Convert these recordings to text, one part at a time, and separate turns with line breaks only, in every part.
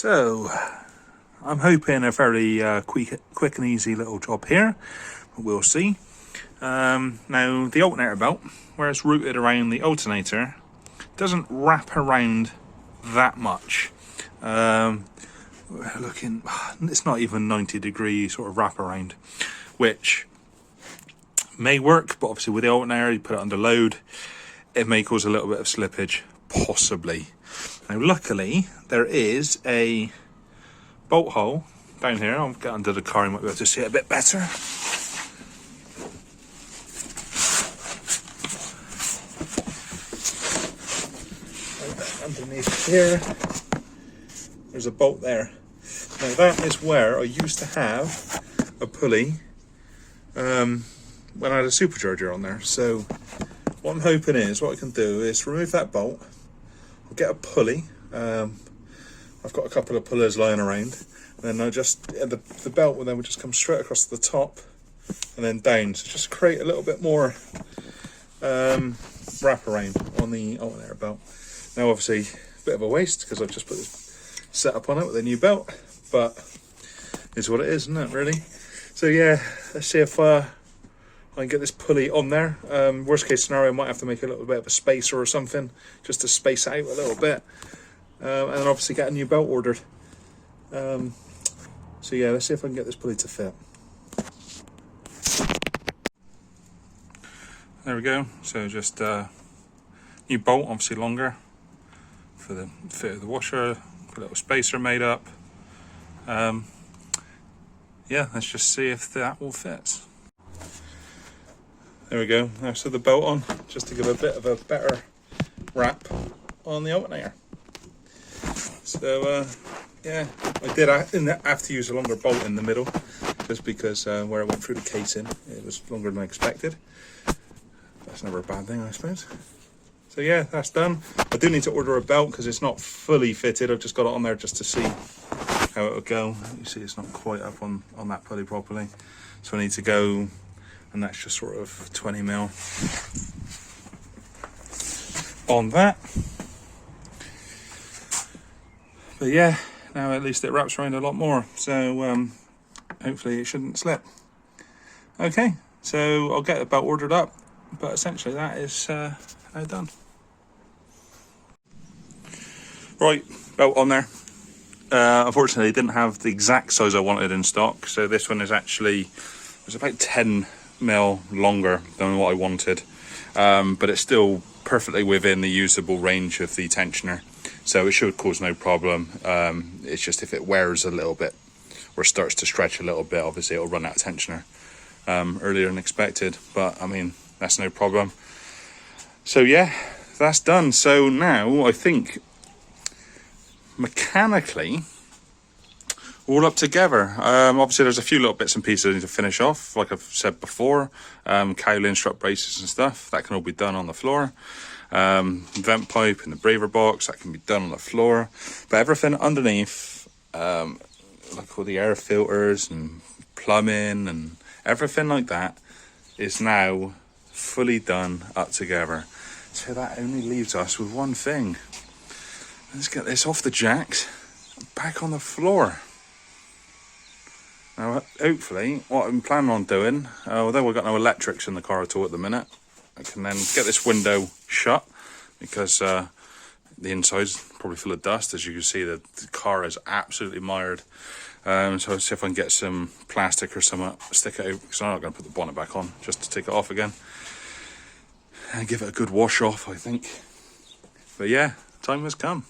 So, I'm hoping a fairly quick and easy little job here, but we'll see. Now, the alternator belt, where it's routed around the alternator, doesn't wrap around that much. We're looking, it's not even 90 degree sort of wrap around, which may work, but obviously with the alternator, you put it under load, it may cause a little bit of slippage, possibly. Now, luckily, there is a bolt hole down here. I'll get under the car, you might be able to see it a bit better. Underneath here, there's a bolt there. Now, that is where I used to have a pulley when I had a supercharger on there. So, what I'm hoping is, what I can do is remove that bolt. I'll get a pulley. I've got a couple of pullers lying around. And then I just, the belt will then just come straight across the top and then down. So just create a little bit more wrap around on the alternator belt. Now obviously, a bit of a waste because I've just put this setup on it with a new belt. But it's what it is, isn't it, really? So yeah, let's see if I can get this pulley on there. Worst case scenario, I might have to make a little bit of a spacer or something just to space it out a little bit. And then obviously get a new belt ordered. So yeah, let's see if I can get this pulley to fit. There we go. So just new bolt, obviously longer for the fit of the washer. A little spacer made up. Yeah, let's just see if that all fits. There we go. Now so the belt on, just to give a bit of a better wrap on the alternator. So yeah, I didn't have to use a longer bolt in the middle, just because where it went through the casing, it was longer than I expected. That's never a bad thing, I suppose. So yeah, that's done. I do need to order a belt because it's not fully fitted. I've just got it on there just to see how it will go. You see it's not quite up on that pulley properly. So I need to go, and that's just sort of 20 mil on that. But yeah, now at least it wraps around a lot more. So hopefully it shouldn't slip. Okay, so I'll get the belt ordered up, but essentially that is now done. Right, belt on there. Unfortunately, it didn't have the exact size I wanted in stock, so this one is actually, it's about 10 mil longer than what I wanted, but it's still perfectly within the usable range of the tensioner, so it should cause no problem. It's just if it wears a little bit or starts to stretch a little bit, obviously it'll run out of tensioner earlier than expected, but I mean, that's no problem. So yeah, that's done. So now I think mechanically all up together. Obviously there's a few little bits and pieces I need to finish off, like I've said before, cowling, strut braces and stuff, that can all be done on the floor. Vent pipe and the breather box, that can be done on the floor, but everything underneath, like all the air filters and plumbing and everything like that, is now fully done up together. So that only leaves us with one thing. Let's get this off the jacks, back on the floor. Now, hopefully, what I'm planning on doing, although we've got no electrics in the car at all at the minute, I can then get this window shut, because the inside's probably full of dust. As you can see, the car is absolutely mired. So I'll see if I can get some plastic or something, stick it out, because I'm not going to put the bonnet back on, just to take it off again. And give it a good wash off, I think. But yeah, time has come.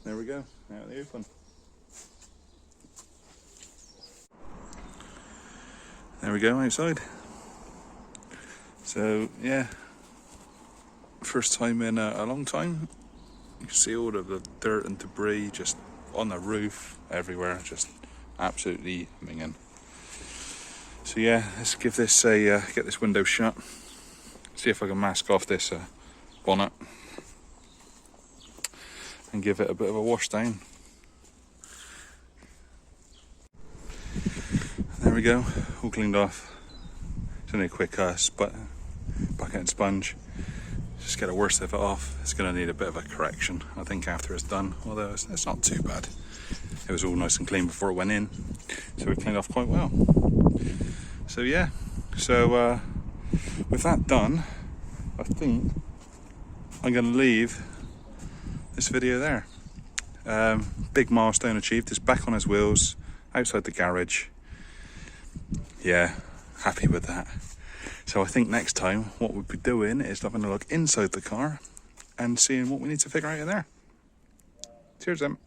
there we go, out in the open. There we go, outside. So yeah, first time in a long time. You can see all of the dirt and debris just on the roof, everywhere, just absolutely minging. So yeah, let's give this a get this window shut. See if I can mask off this bonnet and give it a bit of a wash down. There we go, all cleaned off. It's only a quick bucket and sponge. Just get the worst of it off. It's going to need a bit of a correction, I think, after it's done, although it's not too bad. It was all nice and clean before it went in, so it cleaned off quite well. So yeah, so with that done, I think I'm going to leave this video there. Big milestone achieved. It's back on his wheels, outside the garage. Yeah, happy with that. So I think next time what we'll be doing is having a look inside the car and seeing what we need to figure out in there. Cheers then.